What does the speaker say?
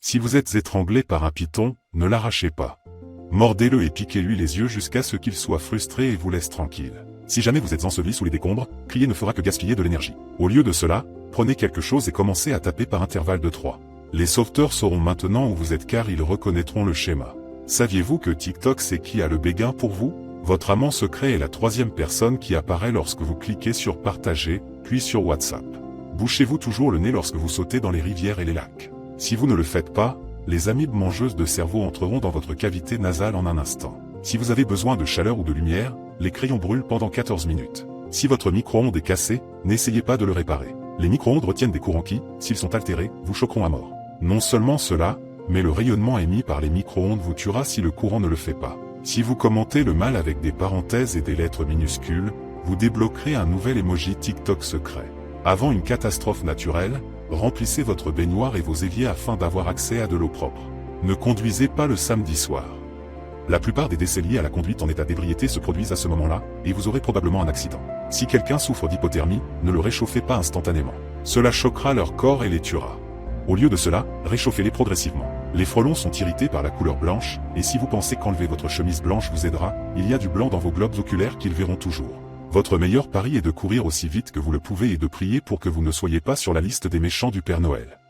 Si vous êtes étranglé par un python, ne l'arrachez pas. Mordez-le et piquez-lui les yeux jusqu'à ce qu'il soit frustré et vous laisse tranquille. Si jamais vous êtes enseveli sous les décombres, crier ne fera que gaspiller de l'énergie. Au lieu de cela, prenez quelque chose et commencez à taper par intervalle de 3. Les sauveteurs sauront maintenant où vous êtes car ils reconnaîtront le schéma. Saviez-vous que TikTok sait qui a le béguin pour vous? Votre amant secret est la troisième personne qui apparaît lorsque vous cliquez sur partager, puis sur WhatsApp. Bouchez-vous toujours le nez lorsque vous sautez dans les rivières et les lacs. Si vous ne le faites pas, les amibes mangeuses de cerveau entreront dans votre cavité nasale en un instant. Si vous avez besoin de chaleur ou de lumière, les crayons brûlent pendant 14 minutes. Si votre micro-ondes est cassé, n'essayez pas de le réparer. Les micro-ondes retiennent des courants qui, s'ils sont altérés, vous choqueront à mort. Non seulement cela, mais le rayonnement émis par les micro-ondes vous tuera si le courant ne le fait pas. Si vous commentez le mal avec des parenthèses et des lettres minuscules, vous débloquerez un nouvel emoji TikTok secret. Avant une catastrophe naturelle, remplissez votre baignoire et vos éviers afin d'avoir accès à de l'eau propre. Ne conduisez pas le samedi soir. La plupart des décès liés à la conduite en état d'ébriété se produisent à ce moment-là, et vous aurez probablement un accident. Si quelqu'un souffre d'hypothermie, ne le réchauffez pas instantanément. Cela choquera leur corps et les tuera. Au lieu de cela, réchauffez-les progressivement. Les frelons sont irrités par la couleur blanche, et si vous pensez qu'enlever votre chemise blanche vous aidera, il y a du blanc dans vos globes oculaires qu'ils verront toujours. Votre meilleur pari est de courir aussi vite que vous le pouvez et de prier pour que vous ne soyez pas sur la liste des méchants du Père Noël.